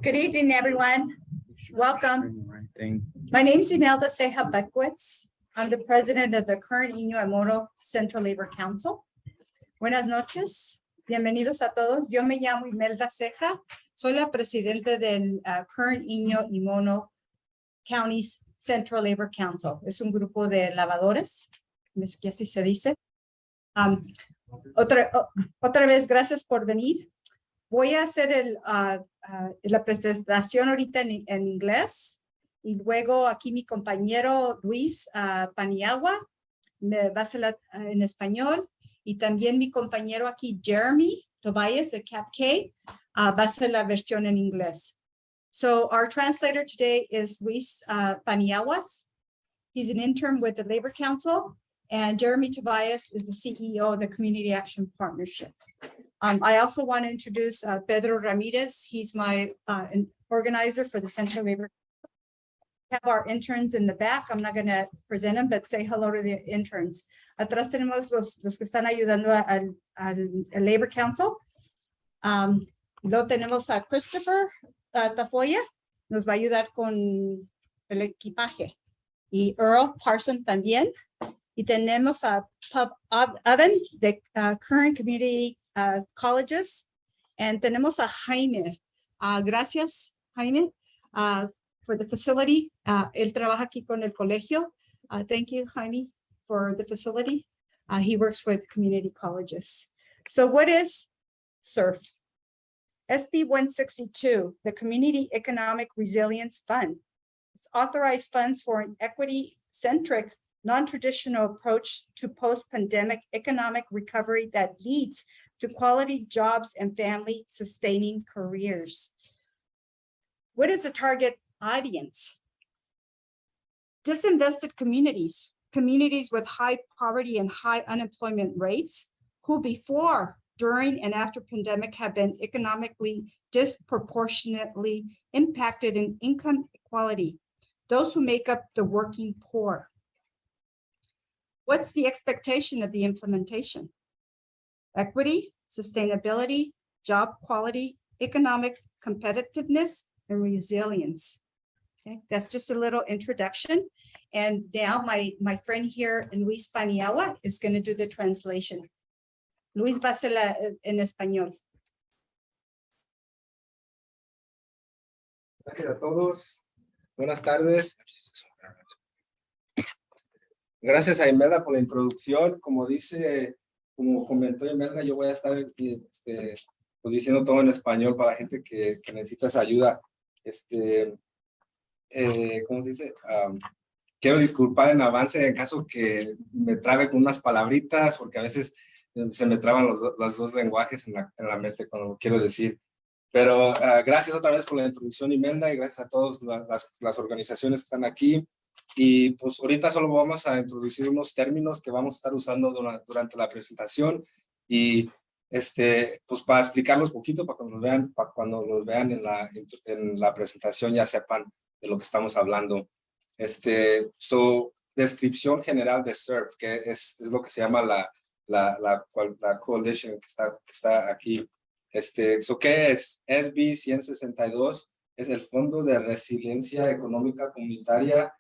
Good evening, everyone. Welcome. My name is Imelda Ceja Beckwitz. I'm the president of the current Inyo y Mono Central Labor Council. Buenas noches. Bienvenidos a todos. Yo me llamo Imelda Ceja. Soy la presidente del current Inyo y Mono Counties Central Labor Council. Es un grupo de lavadores, es que así se dice. Otra vez, gracias por venir. Voy a hacer la presentación ahorita en inglés y luego aquí mi compañero Luis Paniagua me va a hacer en español y también mi compañero aquí Jeremy Tobias de Cap K va a hacer la versión en inglés. So our translator today is Luis Paniaguas. He's an intern with the Labor Council, and Jeremy Tobias is the CEO of the Community Action Partnership. I also want to introduce Pedro Ramirez. He's my organizer for the Central Labor. We have our interns in the back. I'm not going to present them, but say hello to the interns. Atrás tenemos los que están ayudando al Labor Council. Luego tenemos a Christopher Tafoya, nos va a ayudar con el equipaje. Y Earl Parson también. Y tenemos a Pub Oven de Current Community Colleges. And tenemos a Jaime. Gracias, Jaime, for the facility. Él trabaja aquí con el colegio. Thank you, Jaime, for the facility. He works with community colleges. So what is CERF? SB 162, the Community Economic Resilience Fund. It's authorized funds for an equity-centric, non-traditional approach to post-pandemic economic recovery that leads to quality jobs and family-sustaining careers. What is the target audience? Disinvested communities, communities with high poverty and high unemployment rates, who before, during, and after pandemic have been economically disproportionately impacted in income equality, those who make up the working poor. What's the expectation of the implementation? Equity, sustainability, job quality, economic competitiveness, and resilience. Okay, that's just a little introduction. And now my friend here, Luis Paniagua, is going to do the translation. Luis va a hacerla en español. Gracias a todos. Buenas tardes. Gracias a Imelda por la introducción. Como comentó Imelda, yo voy a estar pues diciendo todo en español para la gente que necesita esa ayuda. ¿Cómo se dice? Quiero disculpar en avance en caso que me trabe con unas palabritas, porque a veces se me traban los dos lenguajes en la mente cuando lo quiero decir. Pero gracias otra vez por la introducción, Imelda, y gracias a todas las organizaciones que están aquí. Y pues ahorita solo vamos a introducir unos términos que vamos a estar usando durante la presentación y pues para explicarlos poquito, para cuando los vean en la presentación ya sepan de lo que estamos hablando. Descripción general de CERF, que es lo que se llama la coalition que está aquí. ¿Qué es? SB 162 es el Fondo de Resiliencia Económica Comunitaria.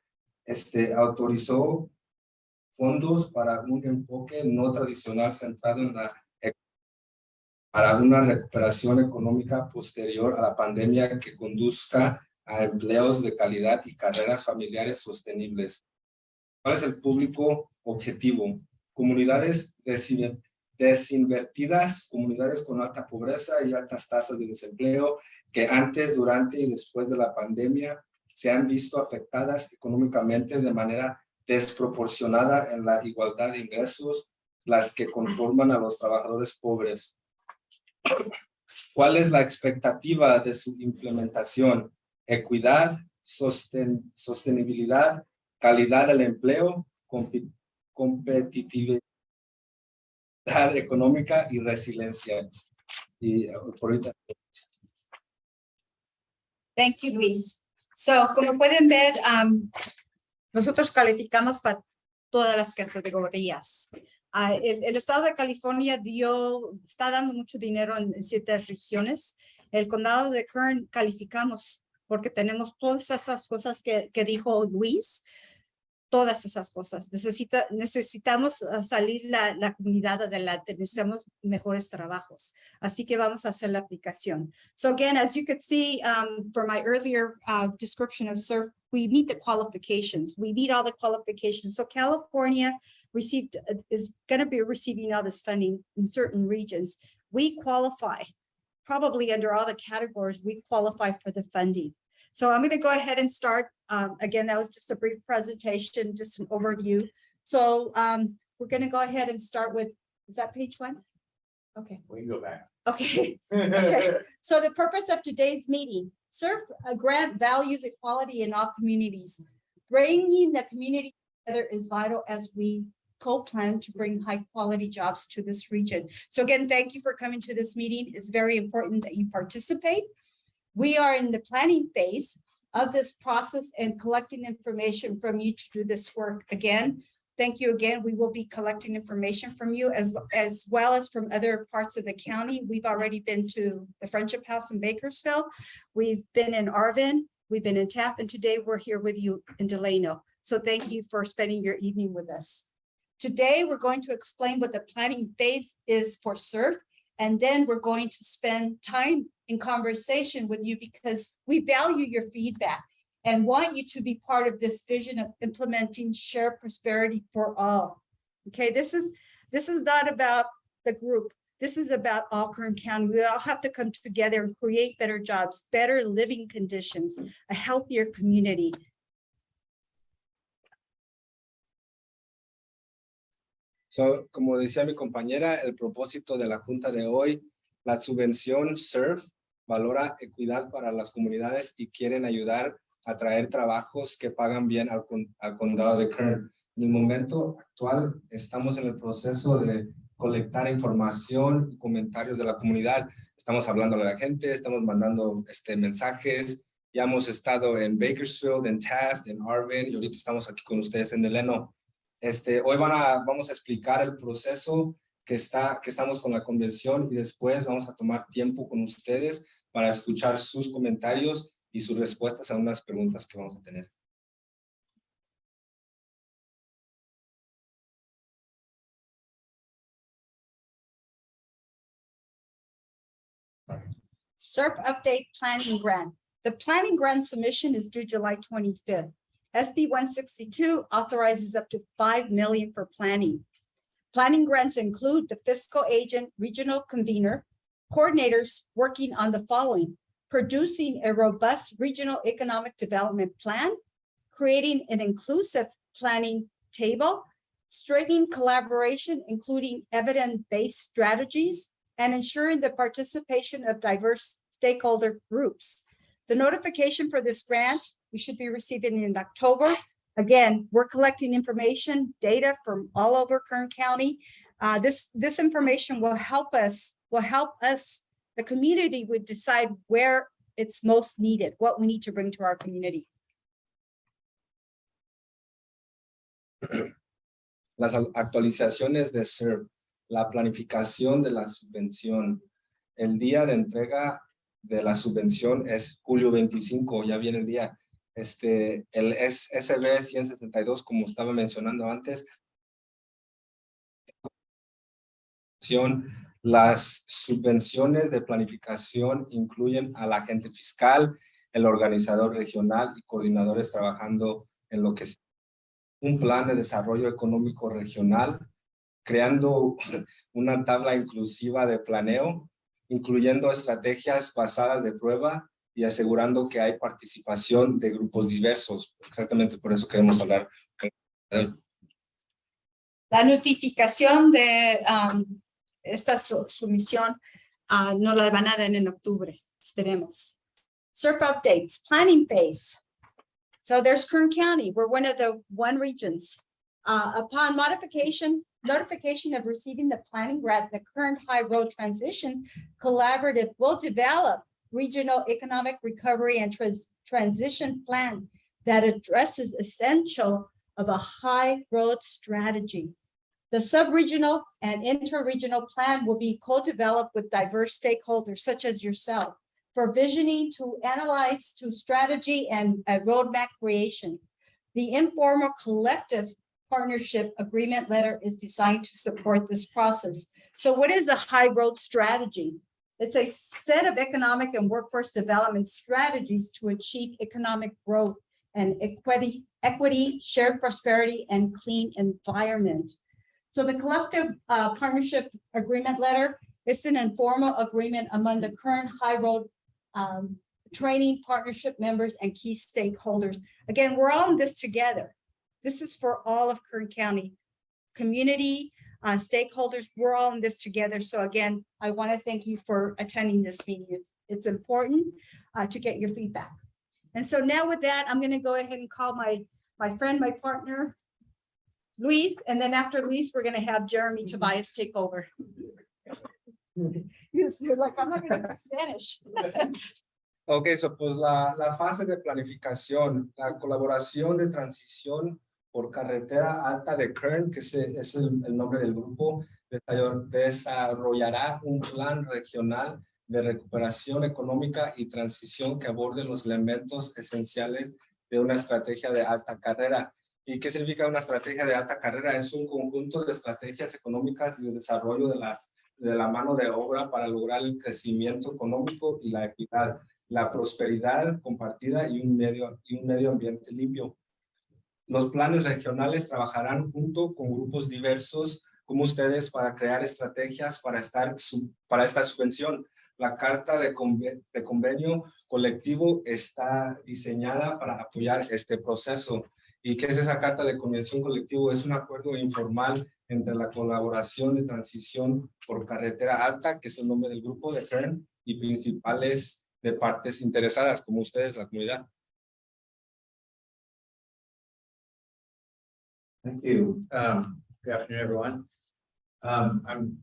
Autorizó fondos para un enfoque no tradicional centrado en para una recuperación económica posterior a la pandemia que conduzca a empleos de calidad y carreras familiares sostenibles. ¿Cuál es el público objetivo? Comunidades desinvertidas, comunidades con alta pobreza y altas tasas de desempleo que antes, durante y después de la pandemia se han visto afectadas económicamente de manera desproporcionada en la igualdad de ingresos, las que conforman a los trabajadores pobres. ¿Cuál es la expectativa de su implementación? Equidad, sostenibilidad, calidad del empleo, competitividad económica y resiliencia. Y por ahorita. Thank you, Luis. So, como pueden ver, nosotros calificamos para todas las categorías. El estado de California está dando mucho dinero en 7 regiones. El condado de Kern calificamos porque tenemos todas esas cosas que dijo Luis. Todas esas cosas. Necesitamos salir la comunidad adelante. Necesitamos mejores trabajos. Así que vamos a hacer la aplicación. So again, as you could see from my earlier description of CERF, we meet the qualifications. We meet all the qualifications. So California is going to be receiving all this funding in certain regions. We qualify. Probably under all the categories, we qualify for the funding. So I'm going to go ahead and start. Again, that was just a brief presentation, just an overview. So we're going to go ahead and start with, is that page 1? Okay. We can go back. Okay. Okay. So the purpose of today's meeting, CERF grant values equality in all communities. Bringing the community together is vital as we co-plan to bring high quality jobs to this region. So again, thank you for coming to this meeting. It's very important that you participate. We are in the planning phase of this process and collecting information from you to do this work. Again, thank you again. We will be collecting information from you as well as from other parts of the county. We've already been to the Friendship House in Bakersfield. We've been in Arvin. We've been in Taft, and today we're here with you in Delano. So thank you for spending your evening with us. Today, we're going to explain what the planning phase is for CERF, and then we're going to spend time in conversation with you because we value your feedback and want you to be part of this vision of implementing shared prosperity for all. Okay, this is not about the group. This is about all Kern County. We all have to come together and create better jobs, better living conditions, a healthier community. So, como decía mi compañera, el propósito de la junta de hoy, la subvención CERF valora equidad para las comunidades y quieren ayudar a traer trabajos que pagan bien al condado de Kern. En el momento actual estamos en el proceso de colectar información y comentarios de la comunidad. Estamos hablando a la gente, estamos mandando mensajes. Ya hemos estado en Bakersfield, en Taft, en Arvin y ahorita estamos aquí con ustedes en Delano. Hoy vamos a explicar el proceso que estamos con la convención y después vamos a tomar tiempo con ustedes para escuchar sus comentarios y sus respuestas a unas preguntas que vamos a tener. CERF Update Planning Grant. The planning grant submission is due July 25th. SB 162 authorizes up to $5 million for planning. Planning grants include the fiscal agent, regional convener, coordinators working on the following: producing a robust regional economic development plan, creating an inclusive planning table, strengthening collaboration, including evidence-based strategies, and ensuring the participation of diverse stakeholder groups. The notification for this grant, we should be receiving in October. Again, we're collecting information, data from all over Kern County. This information will help us, the community would decide where it's most needed, what we need to bring to our community. Las actualizaciones de CERF, la planificación de la subvención. El día de entrega de la subvención es julio 25, ya viene el día. El SB 162, como estaba mencionando antes, las subvenciones de planificación incluyen al agente fiscal, el organizador regional y coordinadores trabajando en lo que es un plan de desarrollo económico regional, creando una tabla inclusiva de planeo, incluyendo estrategias basadas de prueba y asegurando que hay participación de grupos diversos. Exactamente por eso queremos hablar. La notificación de esta sumisión nos la van a dar en octubre. Esperemos. CERF updates, planning phase. So there's Kern County. We're one of the regions. Upon notification of receiving the planning grant, the Kern High Road Transition Collaborative will develop regional economic recovery and transition plan that addresses essential of a high road strategy. The sub-regional and inter-regional plan will be co-developed with diverse stakeholders such as yourself, for visioning to analyze to strategy and roadmap creation. The informal collective partnership agreement letter is designed to support this process. So what is a high road strategy? It's a set of economic and workforce development strategies to achieve economic growth and equity, shared prosperity, and clean environment. So the collective partnership agreement letter is an informal agreement among the current high road training partnership members and key stakeholders. Again, we're all in this together. This is for all of Kern County community, stakeholders. We're all in this together. So again, I want to thank you for attending this meeting. It's important to get your feedback. And so now with that, I'm going to go ahead and call my friend, my partner, Luis. And then after Luis, we're going to have Jeremy Tobias take over. You're like, I'm not going to speak Spanish. Ok, so pues la fase de planificación, la colaboración de transición por carretera alta de Kern, que es el nombre del grupo, desarrollará un plan regional de recuperación económica y transición que aborde los elementos esenciales de una estrategia de alta carrera. ¿Y qué significa una estrategia de alta carrera? Es un conjunto de estrategias económicas y de desarrollo de la mano de obra para lograr el crecimiento económico y la equidad, la prosperidad compartida y un medio ambiente limpio. Los planes regionales trabajarán junto con grupos diversos como ustedes para crear estrategias para esta subvención. La carta de convenio colectivo está diseñada para apoyar este proceso. ¿Y qué es esa carta de convención colectivo? Es un acuerdo informal entre la colaboración de transición por carretera alta, que es el nombre del grupo de Kern, y principales de partes interesadas, como ustedes, la comunidad. Thank you. Good afternoon, everyone. I'm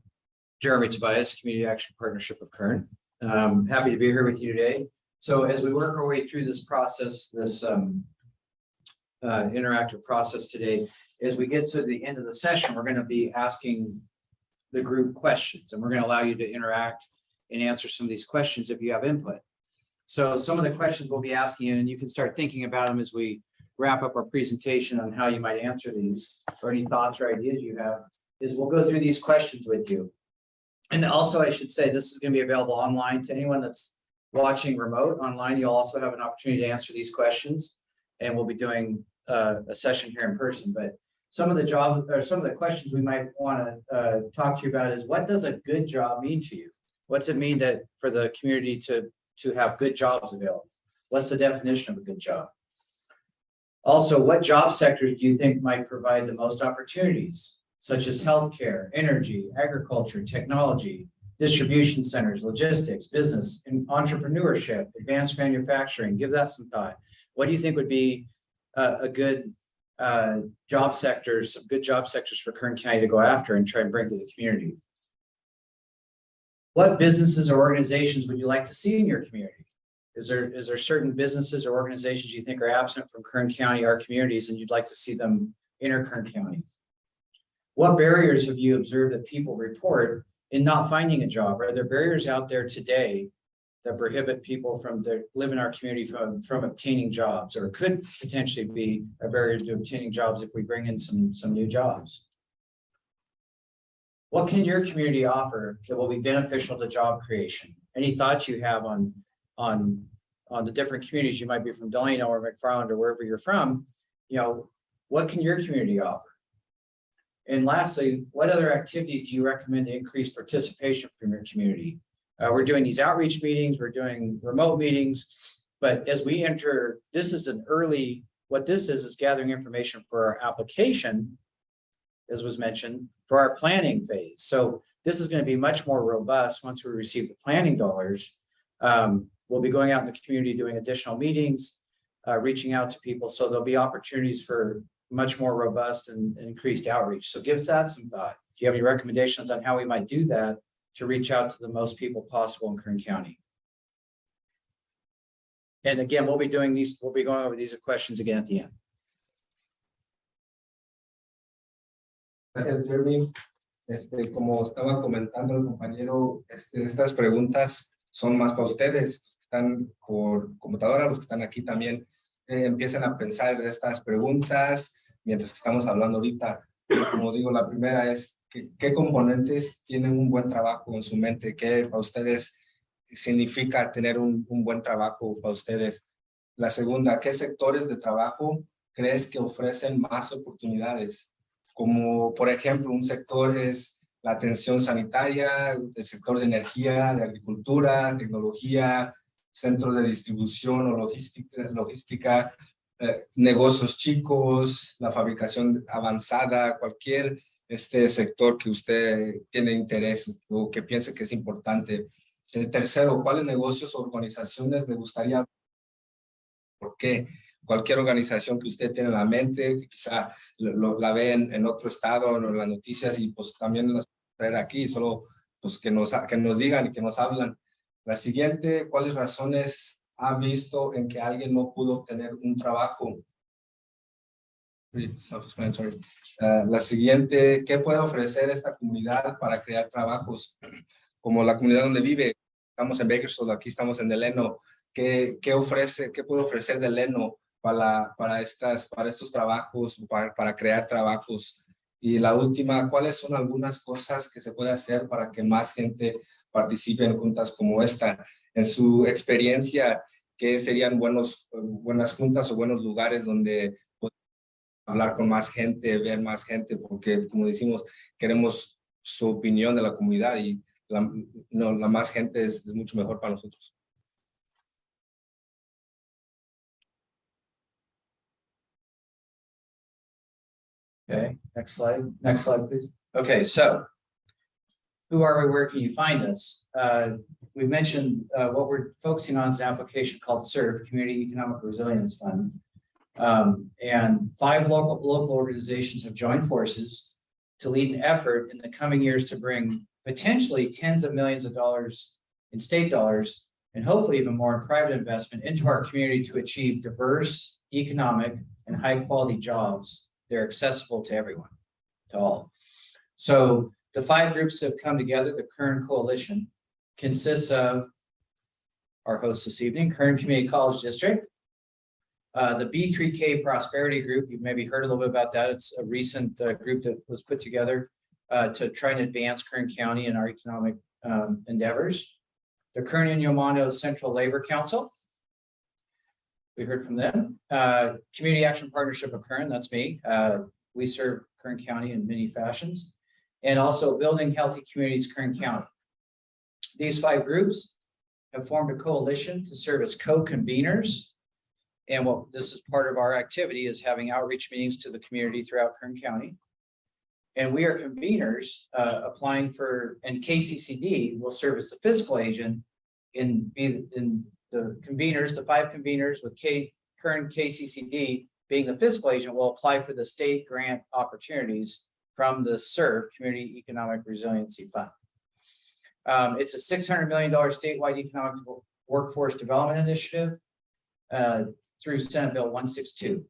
Jeremy Tobias, Community Action Partnership of Kern. Happy to be here with you today. So as we work our way through this process, this interactive process today, as we get to the end of the session, we're going to be asking the group questions, and we're going to allow you to interact and answer some of these questions if you have input. So some of the questions we'll be asking you, and you can start thinking about them as we wrap up our presentation on how you might answer these, or any thoughts or ideas you have, is we'll go through these questions with you. And also, I should say, this is going to be available online to anyone that's watching remote online. You'll also have an opportunity to answer these questions, and we'll be doing a session here in person. But some of the questions we might want to talk to you about is, what does a good job mean to you? What's it mean for the community to have good jobs available? What's the definition of a good job? Also, what job sectors do you think might provide the most opportunities, such as healthcare, energy, agriculture, technology, distribution centers, logistics, business, and entrepreneurship, advanced manufacturing? Give that some thought. What do you think would be a good job sectors, some good job sectors for Kern County to go after and try and bring to the community? What businesses or organizations would you like to see in your community? Is there certain businesses or organizations you think are absent from Kern County, our communities, and you'd like to see them enter Kern County? What barriers have you observed that people report in not finding a job? Are there barriers out there today that prohibit people that live in our community from obtaining jobs, or could potentially be a barrier to obtaining jobs if we bring in some new jobs? What can your community offer that will be beneficial to job creation? Any thoughts you have on the different communities? You might be from Delano or McFarland or wherever you're from. What can your community offer? And lastly, what other activities do you recommend to increase participation from your community? We're doing these outreach meetings, we're doing remote meetings, but as we enter, what this is gathering information for our application, as was mentioned, for our planning phase. So this is going to be much more robust once we receive the planning dollars. We'll be going out in the community, doing additional meetings, reaching out to people. So there'll be opportunities for much more robust and increased outreach. So give that some thought. Do you have any recommendations on how we might do that to reach out to the most people possible in Kern County? And again, we'll be going over these questions again at the end. Gracias, Jeremy. Como estaba comentando el compañero, estas preguntas son más para ustedes, que están por computadora, los que están aquí también, empiecen a pensar de estas preguntas mientras que estamos hablando ahorita. Como digo, la primera es, ¿qué componentes tienen un buen trabajo en su mente? ¿Qué para ustedes significa tener un buen trabajo para ustedes? La segunda, ¿qué sectores de trabajo crees que ofrecen más oportunidades? Como, por ejemplo, un sector es la atención sanitaria, el sector de energía, de agricultura, tecnología, centros de distribución o logística, negocios chicos, la fabricación avanzada, cualquier sector que usted tiene interés o que piense que es importante. El tercero, ¿cuáles negocios o organizaciones le gustaría? ¿Por qué? Cualquier organización que usted tiene en la mente, que quizá la ve en otro estado, en las noticias, y pues también las traer aquí, solo pues que nos digan y que nos hablan. La siguiente, ¿cuáles razones ha visto en que alguien no pudo obtener un trabajo? La siguiente, ¿qué puede ofrecer esta comunidad para crear trabajos? Como la comunidad donde vive, estamos en Bakersfield, aquí estamos en Delano. ¿Qué puede ofrecer Delano para estos trabajos, para crear trabajos? Y la última, ¿cuáles son algunas cosas que se puede hacer para que más gente participe en juntas como esta? En su experiencia, ¿qué serían buenas juntas o buenos lugares donde hablar con más gente, ver más gente? Porque, como decimos, queremos su opinión de la comunidad y la más gente es mucho mejor para nosotros. Okay, next slide. Next slide, please. Okay, so who are we? Where can you find us? We mentioned what we're focusing on is an application called CERF, Community Economic Resilience Fund. And 5 local organizations have joined forces to lead an effort in the coming years to bring potentially tens of millions of dollars in state dollars and hopefully even more in private investment into our community to achieve diverse, economic, and high quality jobs. They're accessible to everyone, to all. So the 5 groups have come together. The Kern Coalition consists of our host this evening, Kern Community College District, the B3K Prosperity Group. You've maybe heard a little bit about that. It's a recent group that was put together to try and advance Kern County in our economic endeavors. The Kern and Yomano Central Labor Council. We heard from them. Community Action Partnership of Kern, that's me. We serve Kern County in many fashions. And also Building Healthy Communities, Kern County. These 5 groups have formed a coalition to serve as co-conveners. And what this is part of our activity is having outreach meetings to the community throughout Kern County. And we are conveners applying for, and KCCD will serve as the fiscal agent in the conveners, the 5 conveners with Kern KCCD being the fiscal agent will apply for the state grant opportunities from the CERF, Community Economic Resiliency Fund. It's a $600 million statewide economic workforce development initiative through Senate Bill 162.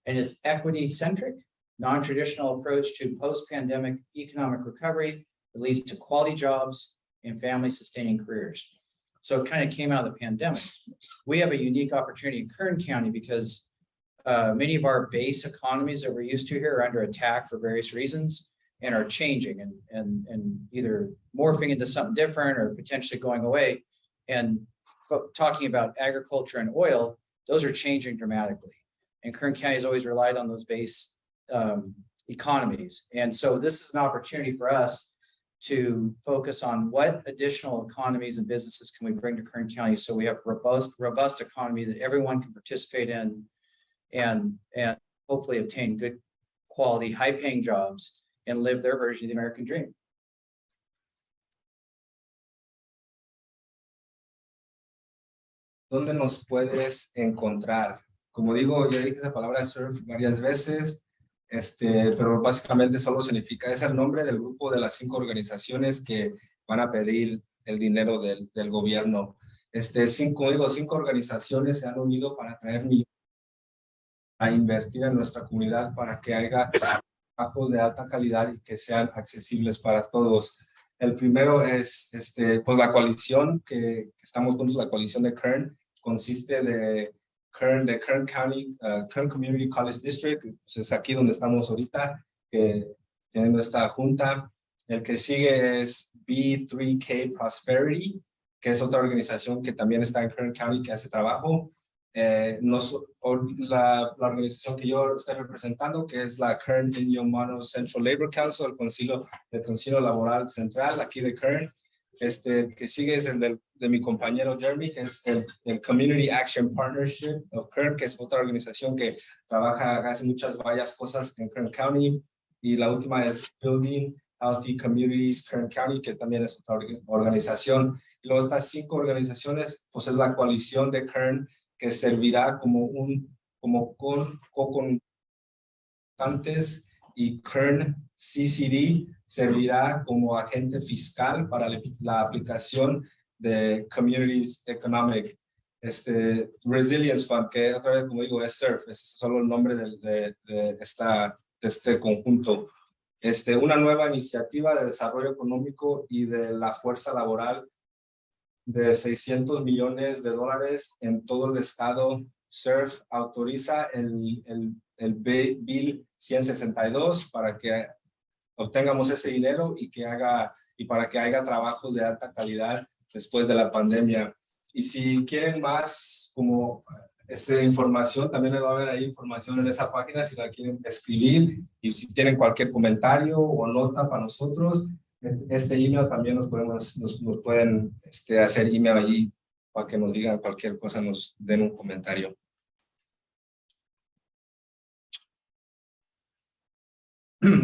And it's equity-centric, non-traditional approach to post-pandemic economic recovery that leads to quality jobs and family-sustaining careers. So it kind of came out of the pandemic. We have a unique opportunity in Kern County because many of our base economies that we're used to here are under attack for various reasons and are changing and either morphing into something different or potentially going away. And talking about agriculture and oil, those are changing dramatically. And Kern County has always relied on those base economies. And so this is an opportunity for us to focus on what additional economies and businesses can we bring to Kern County so we have robust economy that everyone can participate in and hopefully obtain good quality, high-paying jobs and live their version of the American dream. ¿Dónde nos puedes encontrar? Como digo, ya dije esa palabra surf varias veces, pero básicamente solo significa, es el nombre del grupo de las 5 organizaciones que van a pedir el dinero del gobierno. 5 organizaciones se han unido para traer millones a invertir en nuestra comunidad para que haya trabajos de alta calidad y que sean accesibles para todos. El primero es pues la coalición que estamos juntos, la coalición de Kern, consiste de Kern County, Kern Community College District, pues es aquí donde estamos ahorita, teniendo esta junta. El que sigue es B3K Prosperity, que es otra organización que también está en Kern County que hace trabajo. La organización que yo estoy representando, que es la Kern Indian Mono Central Labor Council, el Concilio Laboral Central aquí de Kern. Que sigue es el de mi compañero Jeremy, que es el Community Action Partnership of Kern, que es otra organización que hace varias cosas en Kern County. Y la última es Building Healthy Communities Kern County, que también es otra organización. Y luego estas 5 organizaciones, pues es la coalición de Kern, que servirá como co-consultantes, y Kern CCD servirá como agente fiscal para la aplicación de Communities Economic Resilience Fund, que otra vez, como digo, es CERF, es solo el nombre de este conjunto. Una nueva iniciativa de desarrollo económico y de la fuerza laboral de $600 millones en todo el estado. CERF autoriza el Bill 162 para que obtengamos ese dinero y para que haya trabajos de alta calidad después de la pandemia. Y si quieren más como información, también va a haber ahí información en esa página si la quieren escribir, y si tienen cualquier comentario o nota para nosotros, email también nos pueden hacer email allí para que nos digan cualquier cosa, nos den un comentario.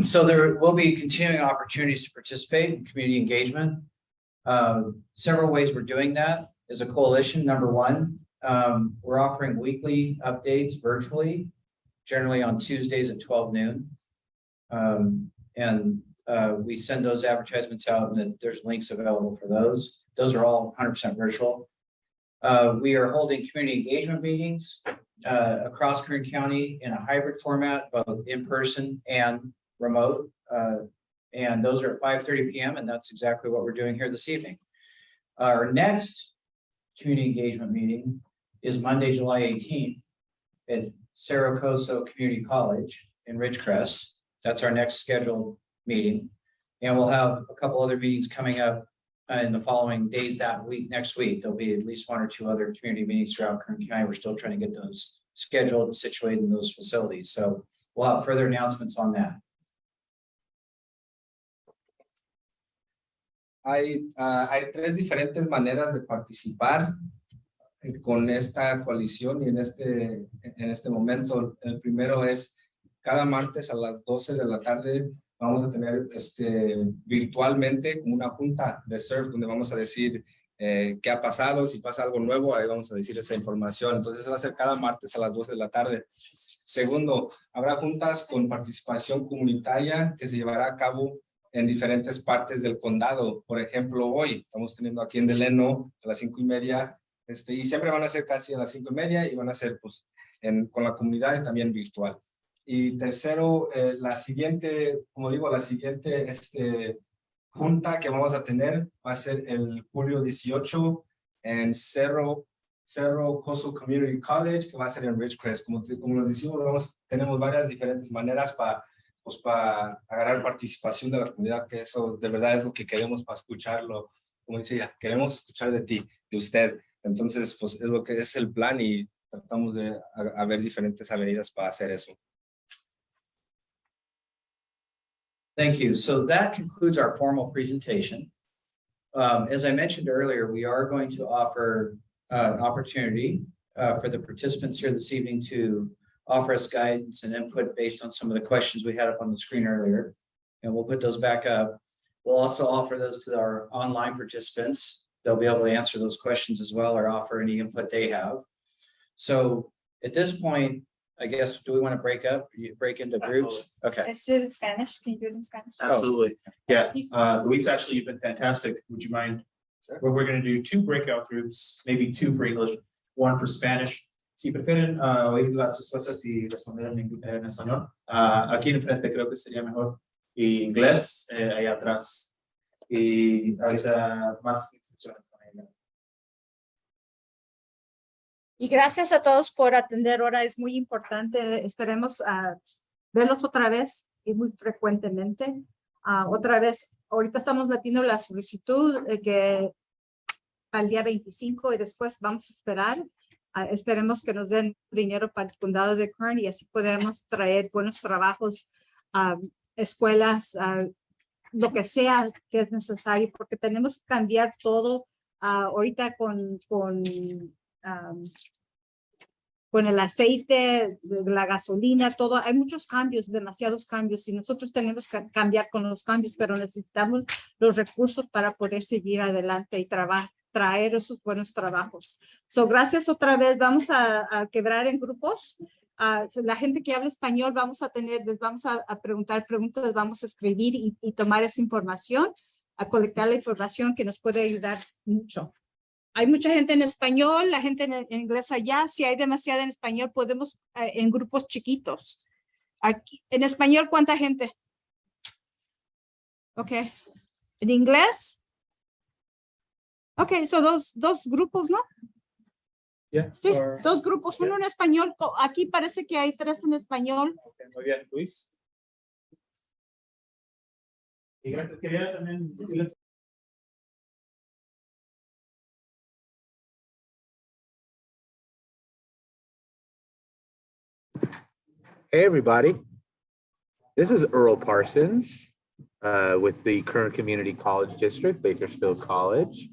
So there will be continuing opportunities to participate in community engagement. Several ways we're doing that as a coalition. Number one, we're offering weekly updates virtually, generally on Tuesdays at 12 noon. We send those advertisements out, and then there's links available for those. Those are all 100% virtual. We are holding community engagement meetings across Kern County in a hybrid format, both in person and remote. And those are at 5:30 p.m. And that's exactly what we're doing here this evening. Our next community engagement meeting is Monday, July 18th at Saracoso Community College in Ridgecrest. That's our next scheduled meeting. And we'll have a couple other meetings coming up in the following days that week. Next week, there'll be at least 1 or 2 other community meetings throughout Kern County. We're still trying to get those scheduled and situated in those facilities. So we'll have further announcements on that. Hay 3 diferentes maneras de participar con esta coalición y en este momento. El primero es cada martes a las 12 de la tarde vamos a tener virtualmente una junta de CERF donde vamos a decir qué ha pasado, si pasa algo nuevo, ahí vamos a decir esa información. Entonces va a ser cada martes a las 12 de la tarde. Segundo, habrá juntas con participación comunitaria que se llevará a cabo en diferentes partes del condado. Por ejemplo, hoy estamos teniendo aquí en Delano a las 5:30, y siempre van a ser casi a las 5:30 y van a ser pues con la comunidad y también virtual. Y tercero, la siguiente junta que vamos a tener va a ser el julio 18 en Cerro Coastal Community College, que va a ser en Ridgecrest. Como les decimos, tenemos varias diferentes maneras para agarrar participación de la comunidad, que eso de verdad es lo que queremos para escucharlo. Como decía, queremos escuchar de ti, de usted. Entonces, pues es lo que es el plan y tratamos de ver diferentes avenidas para hacer eso. Thank you. So that concludes our formal presentation. As I mentioned earlier, we are going to offer an opportunity for the participants here this evening to offer us guidance and input based on some of the questions we had up on the screen earlier. And we'll put those back up. We'll also offer those to our online participants. They'll be able to answer those questions as well or offer any input they have. So at this point, I guess, do we want to break into groups? Absolutely. Okay. Let's do it in Spanish. Can you do it in Spanish? Absolutely. Yeah. Luis, actually, you've been fantastic. Would you mind? Sure. We're going to do 2 breakout groups, maybe 2 for English, 1 for Spanish. Si prefieren oír las respuestas y responder en español, aquí enfrente creo que sería mejor. Y inglés, allá atrás. y ahorita más instrucciones con ella. Y gracias a todos por atender ahora, es muy importante. Esperemos verlos otra vez y muy frecuentemente. Otra vez, ahorita estamos metiendo la solicitud que al día 25 y después vamos a esperar. Esperemos que nos den dinero para el condado de Kern y así podemos traer buenos trabajos a escuelas, lo que sea que es necesario, porque tenemos que cambiar todo ahorita con el aceite, la gasolina, todo. Hay muchos cambios, demasiados cambios y nosotros tenemos que cambiar con los cambios, pero necesitamos los recursos para poder seguir adelante y traer esos buenos trabajos. So, gracias otra vez. Vamos a quebrar en grupos. La gente que habla español les vamos a preguntar preguntas, vamos a escribir y tomar esa información, a colectar la información que nos puede ayudar mucho. Hay mucha gente en español, la gente en inglés allá. Si hay demasiada en español, podemos en grupos chiquitos. Aquí, en español, ¿cuánta gente? Ok. ¿En inglés? Ok, son dos grupos, ¿no? Yeah, Sí, dos grupos, uno en español. Aquí parece que hay 3 en español. Okay, muy bien, Luis. Y gracias, quería también decirles. Hey, everybody. This is Earl Parsons with the Kern Community College District, Bakersfield College.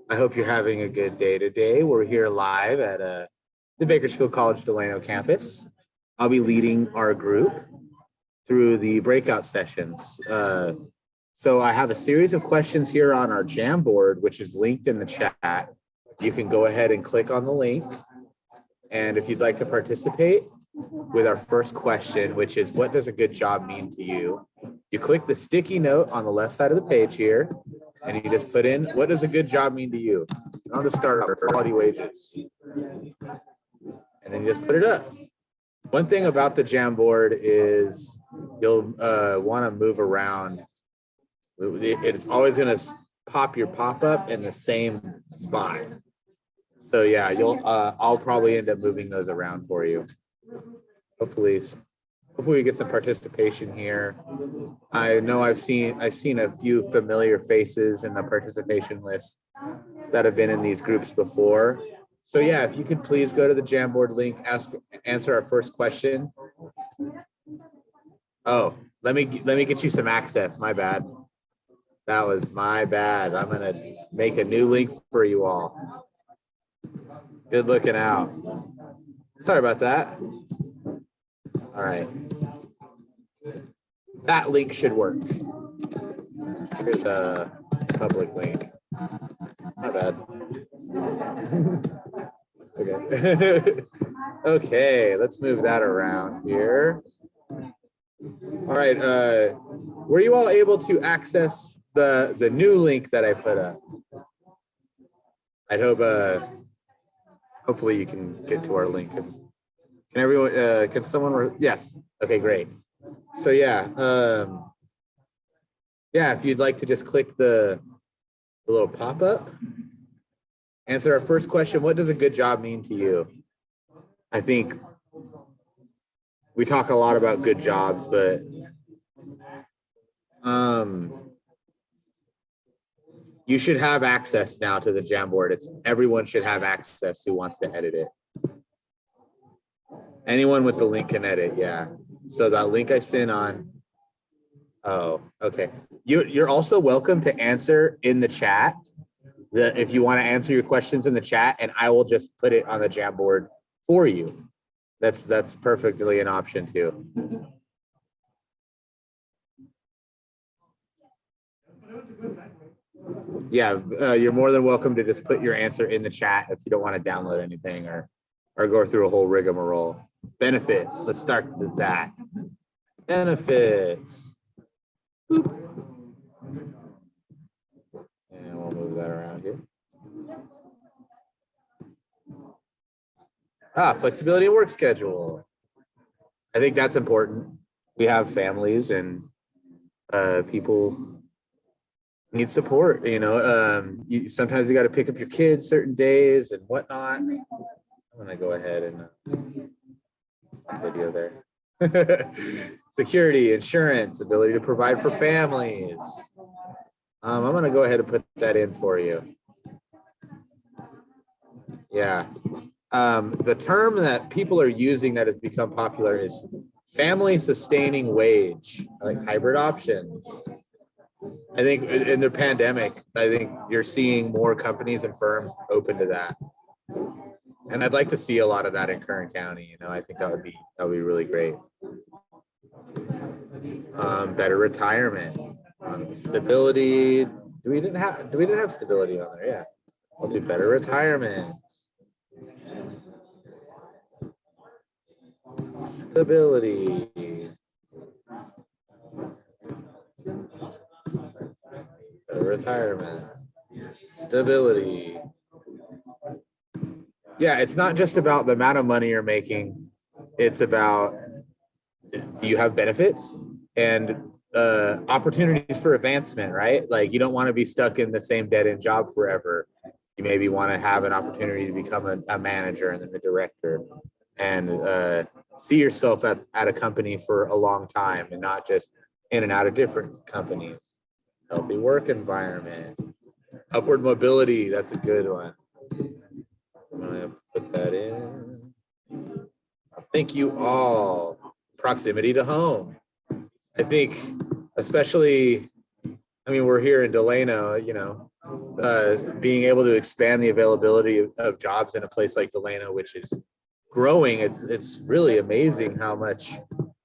I hope you're having a good day today. We're here live at the Bakersfield College Delano campus. I'll be leading our group through the breakout sessions. So I have a series of questions here on our Jamboard, which is linked in the chat. You can go ahead and click on the link. And if you'd like to participate with our first question, which is, what does a good job mean to you? You click the sticky note on the left side of the page here, and you just put in, what does a good job mean to you? And I'll just start out, quality wages. And then you just put it up. One thing about the Jamboard is you'll want to move around. It's always going to pop your pop-up in the same spot. So yeah, I'll probably end up moving those around for you. Hopefully we get some participation here. I know I've seen a few familiar faces in the participation list that have been in these groups before. So yeah, if you could please go to the Jamboard link, answer our first question. Oh, let me get you some access. My bad. That was my bad. I'm gonna make a new link for you all. Good looking out. Sorry about that. All right. That link should work. Here's a public link. My bad. Okay. Okay, let's move that around here. All right. Were you all able to access the new link that I put up? I'd hope hopefully you can get to our link. Can everyone, can someone, yes. Okay, great. So yeah, yeah, if you'd like to just click the little pop-up, answer our first question, what does a good job mean to you? I think we talk a lot about good jobs, but you should have access now to the Jamboard. Everyone should have access who wants to edit it. Anyone with the link can edit, yeah. So that link I sent on, oh, okay. You're also welcome to answer in the chat. If you want to answer your questions in the chat, and I will just put it on the Jamboard for you. That's perfectly an option too. Yeah, you're more than welcome to just put your answer in the chat if you don't want to download anything or go through a whole rigmarole. Benefits, let's start with that. Benefits. Boop. And we'll move that around here. Flexibility of work schedule. I think that's important. We have families and people need support, sometimes you got to pick up your kids certain days and whatnot. I'm gonna go ahead and video there. Security, insurance, ability to provide for families. I'm gonna go ahead and put that in for you. Yeah. The term that people are using that has become popular is family sustaining wage, like hybrid options. I think in the pandemic, I think you're seeing more companies and firms open to that. And I'd like to see a lot of that in Kern County. I think that would be really great. Better retirement, stability. We didn't have stability on there. Yeah, I'll do better retirement. Stability. Better retirement. Stability. Yeah, it's not just about the amount of money you're making. It's about, do you have benefits and opportunities for advancement, right? Like, you don't want to be stuck in the same dead-end job forever. You maybe want to have an opportunity to become a manager and then a director, and see yourself at a company for a long time and not just in and out of different companies. Healthy work environment. Upward mobility, that's a good one. I'm gonna put that in. Thank you all. Proximity to home. I think, especially, we're here in Delano, being able to expand the availability of jobs in a place like Delano, which is growing. It's really amazing how much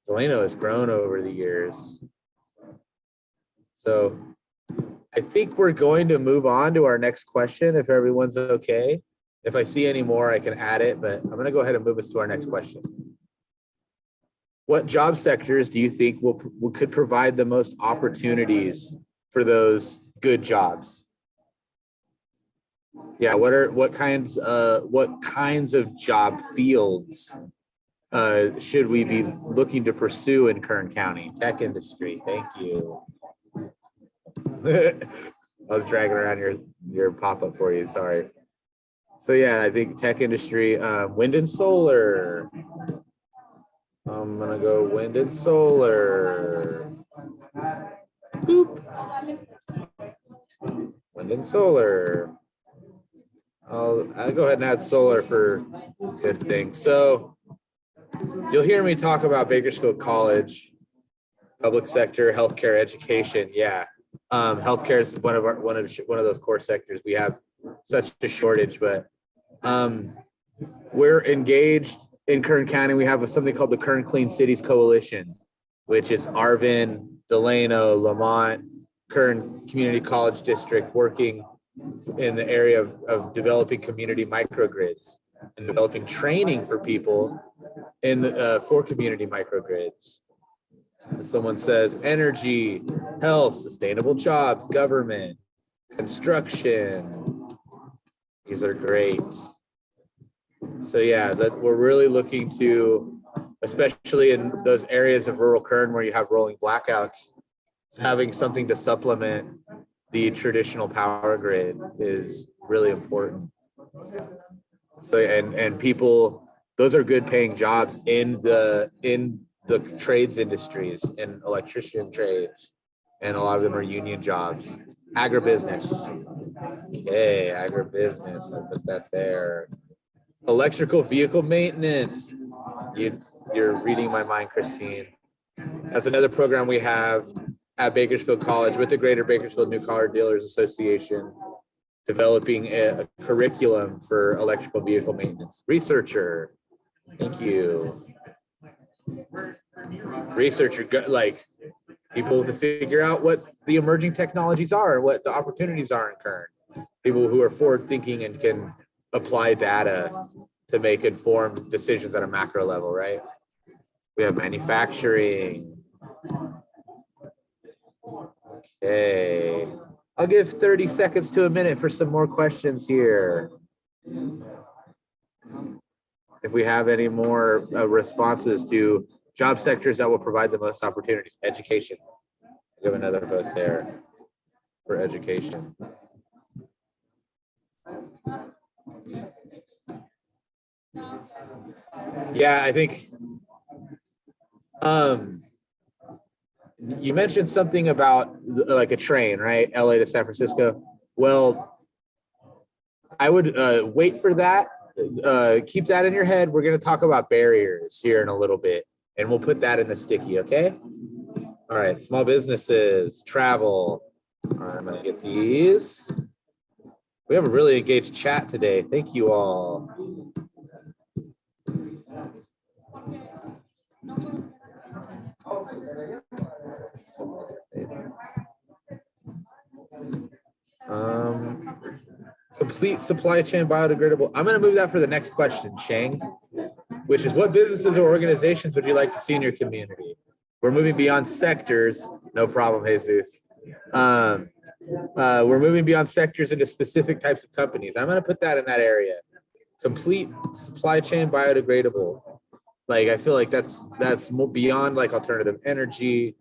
Delano has grown over the years. So I think we're going to move on to our next question, if everyone's okay. If I see any more, I can add it, but I'm going to go ahead and move us to our next question. What job sectors do you think could provide the most opportunities for those good jobs? Yeah, what kinds of job fields should we be looking to pursue in Kern County? Tech industry, thank you. I was dragging around your pop-up for you, sorry. So yeah, I think tech industry, wind and solar. I'm gonna go wind and solar. Boop. Wind and solar. I'll go ahead and add solar for good things. So you'll hear me talk about Bakersfield College, public sector, healthcare, education. Yeah, healthcare is one of those core sectors. We have such a shortage, but we're engaged in Kern County. We have something called the Kern Clean Cities Coalition, which is Arvin, Delano, Lamont, Kern Community College District, working in the area of developing community microgrids and developing training for people for community microgrids. Someone says energy, health, sustainable jobs, government, construction. These are great. So yeah, that we're really looking to, especially in those areas of rural Kern where you have rolling blackouts, having something to supplement the traditional power grid is really important. So and people, those are good paying jobs in the trades industries, in electrician trades, and a lot of them are union jobs. Agribusiness. Okay, agribusiness. I'll put that there. Electrical vehicle maintenance. You're reading my mind, Christine. That's another program we have at Bakersfield College with the Greater Bakersfield New Car Dealers Association, developing a curriculum for electrical vehicle maintenance. Researcher. Thank you. Researcher, like people to figure out what the emerging technologies are, what the opportunities are in Kern. People who are forward thinking and can apply data to make informed decisions at a macro level, right? We have manufacturing. Okay, I'll give 30 seconds to a minute for some more questions here. If we have any more responses to job sectors that will provide the most opportunities. Education. Give another vote there. for education. Yeah, I think you mentioned something about like a train, right? LA to San Francisco. Well, I would wait for that. Keep that in your head. We're going to talk about barriers here in a little bit, and we'll put that in the sticky, okay? All right, small businesses, travel. All right, I'm going to get these. We have a really engaged chat today. Thank you all. Complete supply chain biodegradable. I'm going to move that for the next question, Shang, which is what businesses or organizations would you like to see in your community? We're moving beyond sectors. No problem, Jesus. We're moving beyond sectors into specific types of companies. I'm going to put that in that area. Complete supply chain biodegradable. Like, I feel like that's more beyond like alternative energy.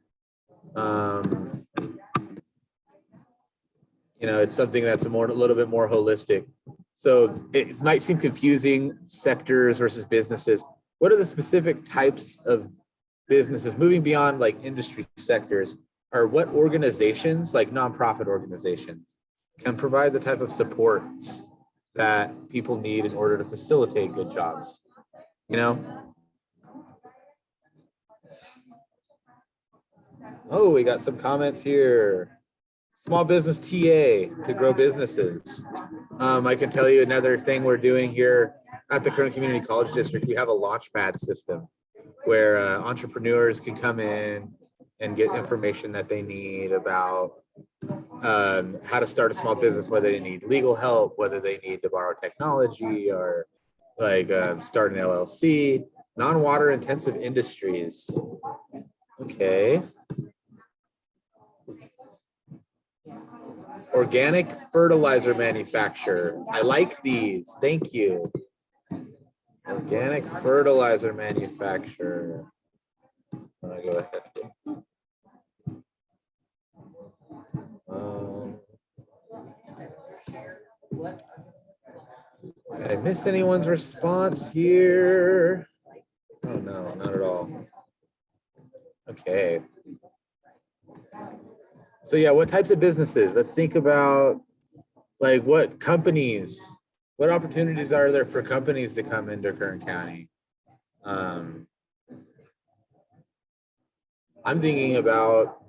You know, it's something that's a little bit more holistic. So it might seem confusing, sectors versus businesses. What are the specific types of businesses moving beyond like industry sectors, or what organizations, like nonprofit organizations, can provide the type of supports that people need in order to facilitate good jobs? You know? Oh, we got some comments here. Small business TA to grow businesses. I can tell you another thing we're doing here at the Kern Community College District. We have a launchpad system where entrepreneurs can come in and get information that they need about how to start a small business, whether they need legal help, whether they need to borrow technology, or like start an LLC. Non-water intensive industries. Okay. Organic fertilizer manufacturer. I like these. Thank you. Organic fertilizer manufacturer. I'm gonna go ahead. Did I miss anyone's response here? Oh no, not at all. Okay. So yeah, what types of businesses? Let's think about like what companies, what opportunities are there for companies to come into Kern County? I'm thinking about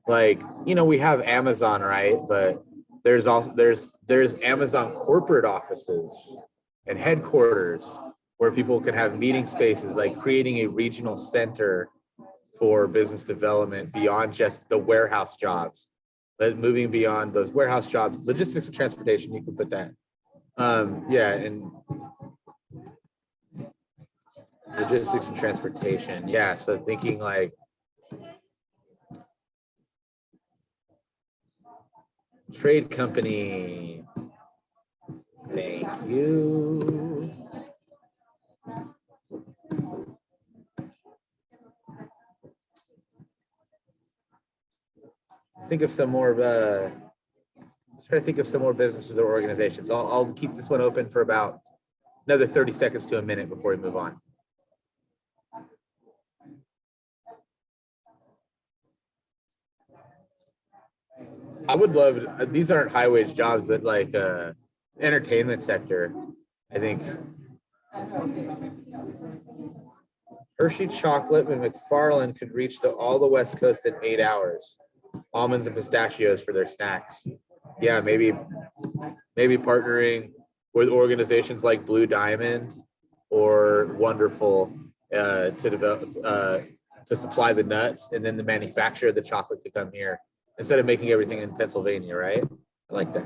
like, you know, we have Amazon, right? But there's also there's Amazon corporate offices and headquarters where people can have meeting spaces, like creating a regional center for business development beyond just the warehouse jobs, but moving beyond those warehouse jobs, logistics and transportation, you can put that. Yeah, and logistics and transportation. Yeah, so thinking like trade company. Thank you. Think of some more try to think of some more businesses or organizations. I'll keep this one open for about another 30 seconds to a minute before we move on. I would love, these aren't high wage jobs, but like entertainment sector, I think. Hershey chocolate and McFarland could reach all the West Coast in 8 hours. Almonds and pistachios for their snacks. Yeah, maybe partnering with organizations like Blue Diamond or Wonderful to develop to supply the nuts, and then the manufacturer of the chocolate to come here instead of making everything in Pennsylvania, right? I like that.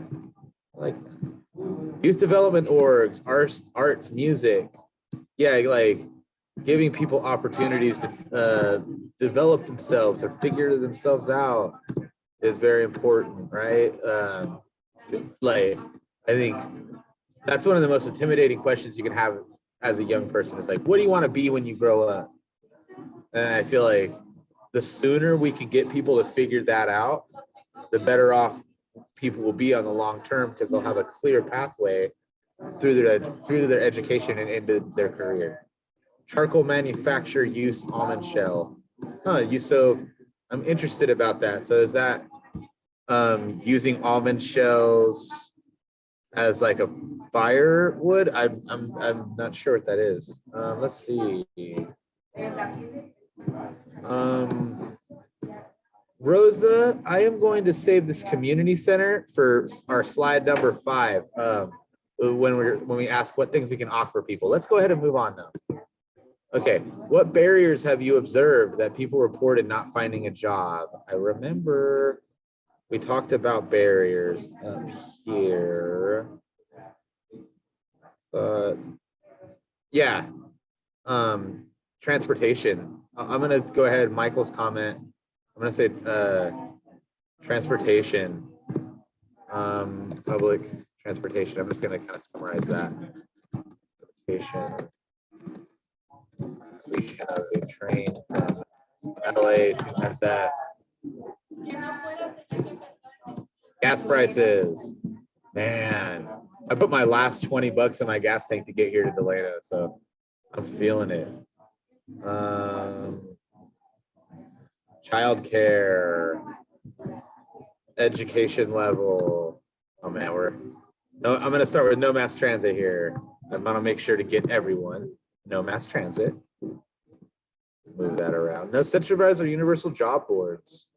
I like that. Youth development orgs, arts, music. Yeah, like giving people opportunities to develop themselves or figure themselves out is very important, right? Like, I think that's one of the most intimidating questions you can have as a young person. Is like, what do you want to be when you grow up? And I feel like the sooner we can get people to figure that out, the better off people will be on the long term because they'll have a clear pathway through their education and into their career. Charcoal manufacture use almond shell. So I'm interested about that. So is that using almond shells as like a firewood? I'm not sure what that is. Let's see. Rosa, I am going to save this community center for our slide number 5. When we ask what things we can offer people. Let's go ahead and move on though. Okay, what barriers have you observed that people reported not finding a job? I remember we talked about barriers up here. But yeah, transportation. I'm gonna go ahead, Michael's comment. I'm gonna say transportation, public transportation. I'm just gonna kind of summarize that. Transportation. Completion of a train from LA to SF. Gas prices. Man, I put my last 20 bucks in my gas tank to get here to Delano, so I'm feeling it. Childcare, education level. Oh man, I'm gonna start with no mass transit here. I'm gonna make sure to get everyone no mass transit. Move that around. No centralized or universal job boards.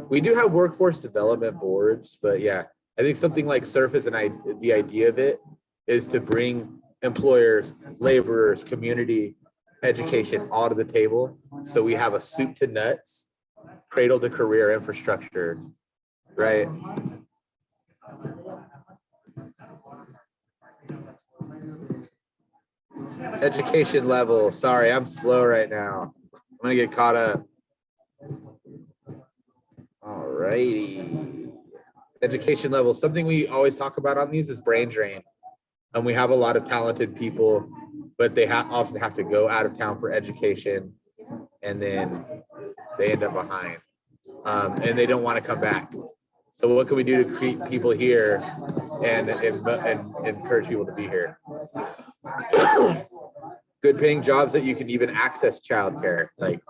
We do have workforce development boards, but yeah, I think something like CERF is the idea of it is to bring employers, laborers, community, education all to the table. So we have a soup to nuts, cradle to career infrastructure, right? Education level. Sorry, I'm slow right now. I'm gonna get caught up. All righty. Education level. Something we always talk about on these is brain drain. And we have a lot of talented people, but they often have to go out of town for education, and then they end up behind, and they don't want to come back. So what can we do to create people here and encourage people to be here? Good paying jobs that you can even access childcare. Like,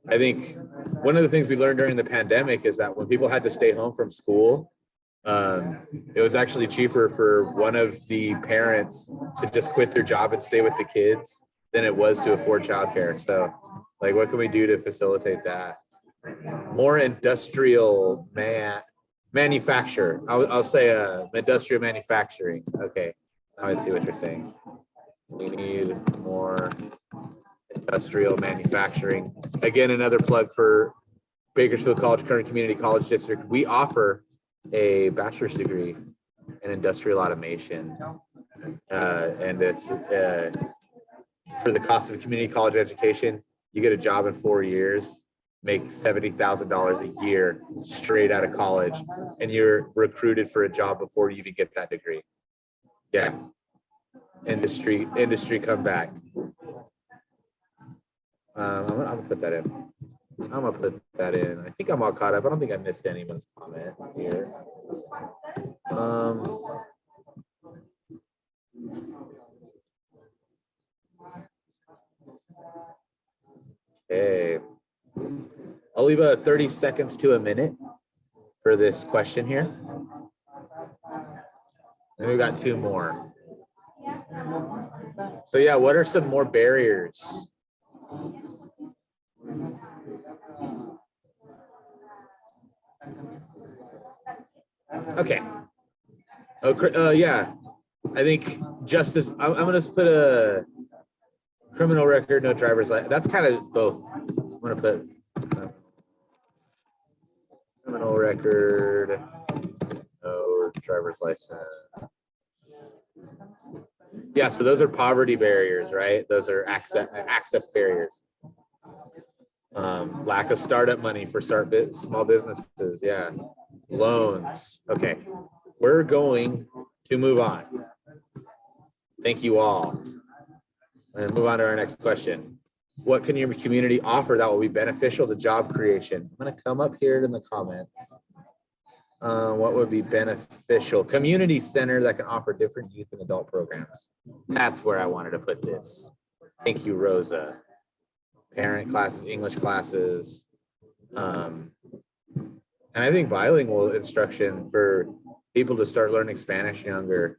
I think one of the things we learned during the pandemic is that when people had to stay home from school, it was actually cheaper for one of the parents to just quit their job and stay with the kids than it was to afford childcare. So, like, what can we do to facilitate that? More industrial manufacture. I'll say industrial manufacturing. Okay, now I see what you're saying. We need more industrial manufacturing. Again, another plug for Bakersfield College, Kern Community College District. We offer a bachelor's degree in industrial automation. And it's for the cost of community college education, you get a job in 4 years, make $70,000 a year straight out of college, and you're recruited for a job before you even get that degree. Yeah. Industry come back. I'm gonna put that in. I think I'm all caught up. I don't think I missed anyone's comment here. Okay. I'll leave 30 seconds to a minute for this question here. And we've got 2 more. So yeah, what are some more barriers? Okay. Yeah, I think justice. I'm gonna put a criminal record, no driver's license. That's kind of both. I'm gonna put criminal record, no driver's license. Yeah, so those are poverty barriers, right? Those are access barriers. Lack of startup money for small businesses. Yeah, loans. Okay, we're going to move on. Thank you all. And move on to our next question. What can your community offer that will be beneficial to job creation? I'm going to come up here in the comments. What would be beneficial? Community center that can offer different youth and adult programs. That's where I wanted to put this. Thank you, Rosa. Parent classes, English classes. And I think bilingual instruction for people to start learning Spanish younger.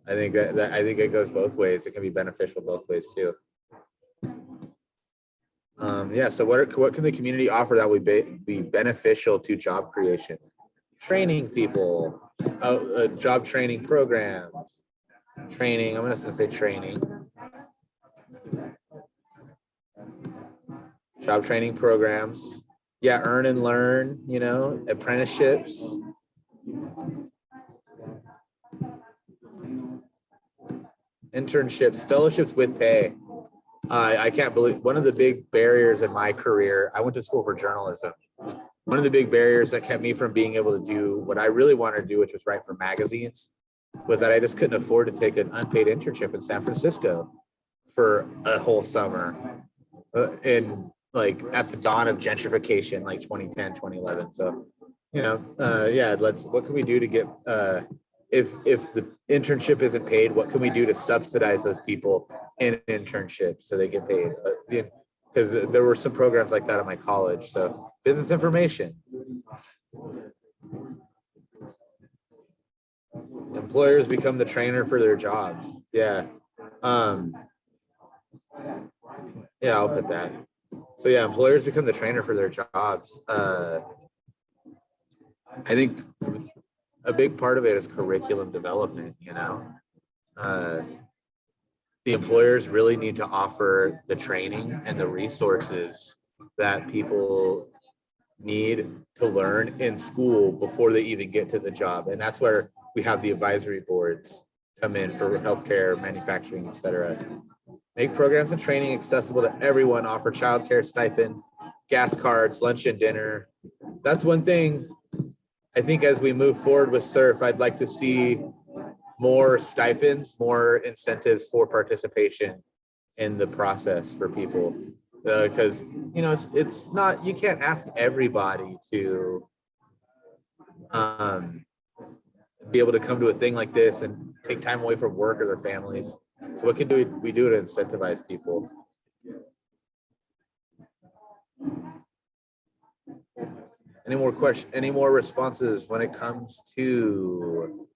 I think I think it goes both ways. It can be beneficial both ways too. Yeah, so what can the community offer that would be beneficial to job creation? Training people, job training programs, training, I'm just gonna say training. Job training programs. Yeah, earn and learn, you know, apprenticeships. Internships, fellowships with pay. I can't believe one of the big barriers in my career, I went to school for journalism. One of the big barriers that kept me from being able to do what I really wanted to do, which was write for magazines, was that I just couldn't afford to take an unpaid internship in San Francisco for a whole summer. And like at the dawn of gentrification, like 2010, 2011. So, you know, yeah, what can we do to get, if the internship isn't paid, what can we do to subsidize those people in an internship so they get paid? Because there were some programs like that at my college. So business information. Employers become the trainer for their jobs. Yeah. Yeah, I'll put that. So yeah, employers become the trainer for their jobs. I think a big part of it is curriculum development, you know. The employers really need to offer the training and the resources that people need to learn in school before they even get to the job. And that's where we have the advisory boards come in for healthcare, manufacturing, et cetera. Make programs and training accessible to everyone, offer childcare stipend, gas cards, lunch and dinner. That's one thing I think as we move forward with CERF, I'd like to see more stipends, more incentives for participation in the process for people. Because, you know, it's not, you can't ask everybody to be able to come to a thing like this and take time away from work or their families. So what can we do to incentivize people? Any more questions, any more responses when it comes to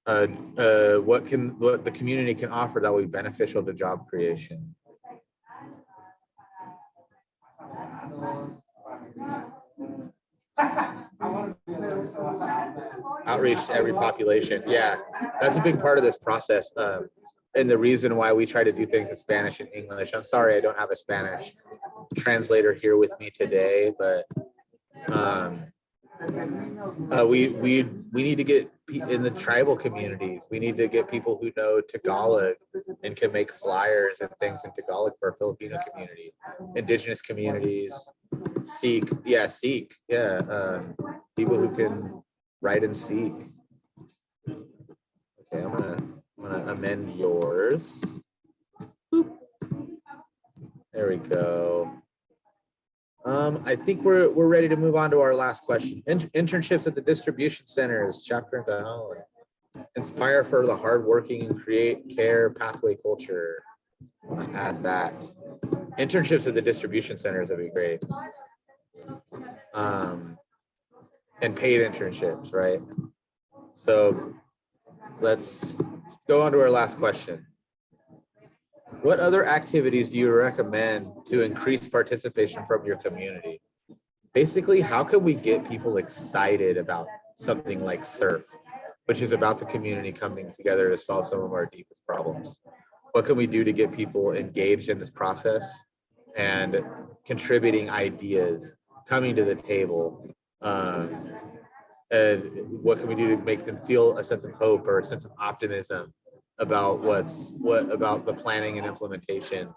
what the community can offer that will be beneficial to job creation? Outreach to every population. Yeah, that's a big part of this process. And the reason why we try to do things in Spanish and English. I'm sorry I don't have a Spanish translator here with me today, but we need to get in the tribal communities. We need to get people who know Tagalog and can make flyers and things in Tagalog for our Filipino community, indigenous communities, Sikh, people who can write and seek. Okay, I'm gonna amend yours. Boop. There we go. I think we're ready to move on to our last question. Internships at the distribution centers, chapter in Delano. Inspire for the hardworking and create care pathway culture. I'm gonna add that. Internships at the distribution centers would be great. And paid internships, right? So let's go on to our last question. What other activities do you recommend to increase participation from your community? Basically, how can we get people excited about something like CERF, which is about the community coming together to solve some of our deepest problems? What can we do to get people engaged in this process and contributing ideas, coming to the table? And what can we do to make them feel a sense of hope or a sense of optimism about about the planning and implementation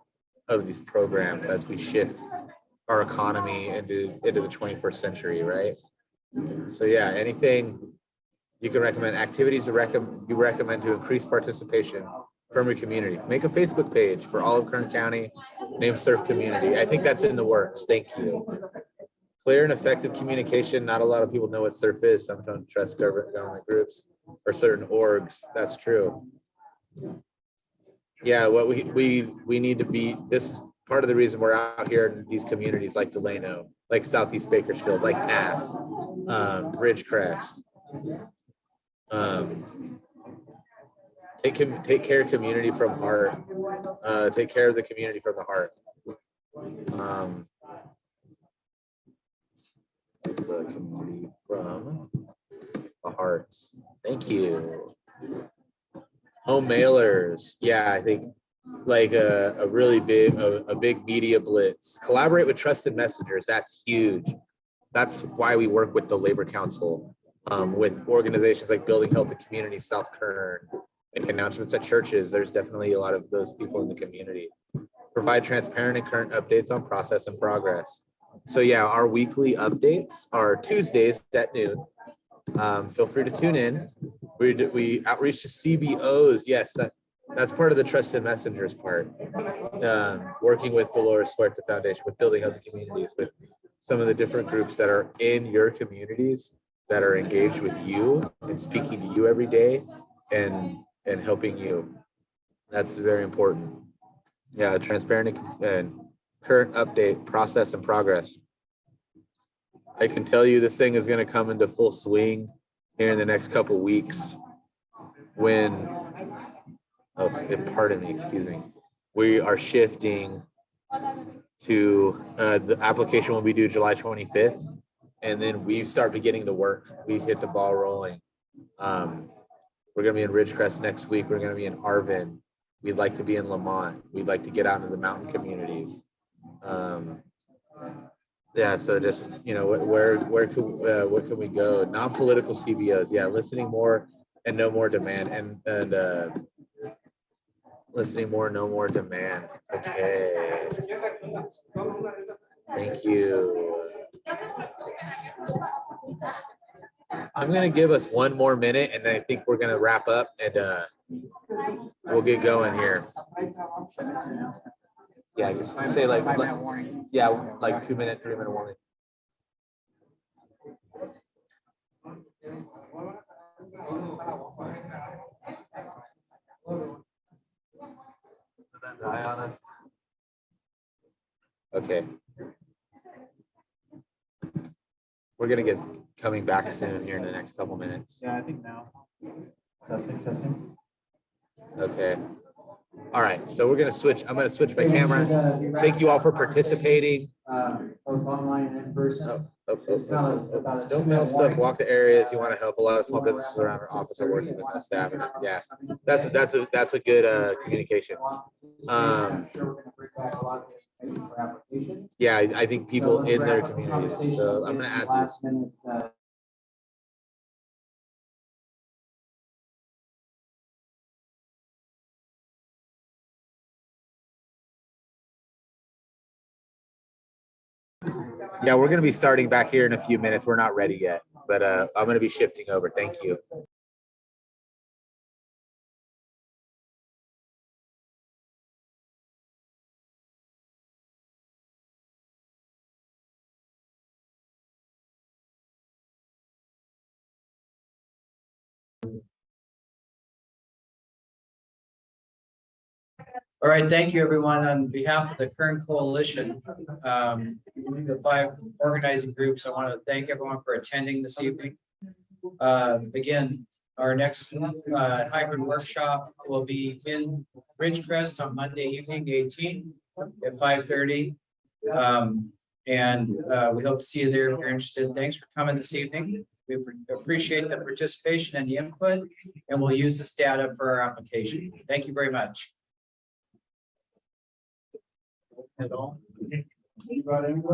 of these programs as we shift our economy into the 21st century, right? So yeah, anything you can recommend, activities you recommend to increase participation from your community. Make a Facebook page for all of Kern County, name CERF community. I think that's in the works. Thank you. Clear and effective communication. Not a lot of people know what CERF is. Some don't trust government groups or certain orgs. That's true. Yeah, what we need to be, this is part of the reason we're out here in these communities like Delano, like Southeast Bakersfield, like Taft, Ridgecrest. Take care of community from heart. Take care of the community from the heart. The community from the heart. Thank you. Home mailers. Yeah, I think like a really big media blitz. Collaborate with trusted messengers. That's huge. That's why we work with the Labor Council, with organizations like Building Healthy Communities, South Kern, make announcements at churches. There's definitely a lot of those people in the community. Provide transparent and current updates on process and progress. So yeah, our weekly updates are Tuesdays at noon. Feel free to tune in. We outreach to CBOs. Yes, that's part of the Trusted Messengers part. Working with Dolores Huerta Foundation, with Building Healthy Communities, with some of the different groups that are in your communities that are engaged with you and speaking to you every day and helping you. That's very important. Yeah, transparent and current update, process and progress. I can tell you this thing is going to come into full swing here in the next couple weeks when, pardon me, excuse me, we are shifting to, the application will be due July 25th, and then we start beginning the work. We hit the ball rolling. We're going to be in Ridgecrest next week. We're going to be in Arvin. We'd like to be in Lamont. We'd like to get out into the mountain communities. Yeah, so just, you know, what can we go? Non-political CBOs. Yeah, listening more and no more demand, and listening more, no more demand. Okay. Thank you. I'm gonna give us one more minute, and I think we're gonna wrap up, and we'll get going here. Yeah, I guess say like yeah, like 2 minute, 3 minute warning. Okay. We're gonna get coming back soon here in the next couple minutes. Yeah, I think now. Testing. Okay. All right, so we're gonna switch. I'm gonna switch my camera. Thank you all for participating. Both online and in person. Don't mail stuff. Walk to areas you want to help. A lot of small businesses around our office are working with the staff. Yeah, that's a good communication. Yeah, I think people in their communities. So I'm gonna add these. Yeah, we're going to be starting back here in a few minutes. We're not ready yet, but I'm going to be shifting over. Thank you. All right, thank you, everyone. On behalf of the Kern Coalition, the 5 organizing groups, I want to thank everyone for attending this evening. Again, our next hybrid workshop will be in Ridgecrest on Monday evening, 18 at 5:30. And we hope to see you there if you're interested. Thanks for coming this evening. We appreciate the participation and the input, and we'll use this data for our application. Thank you very much. At all.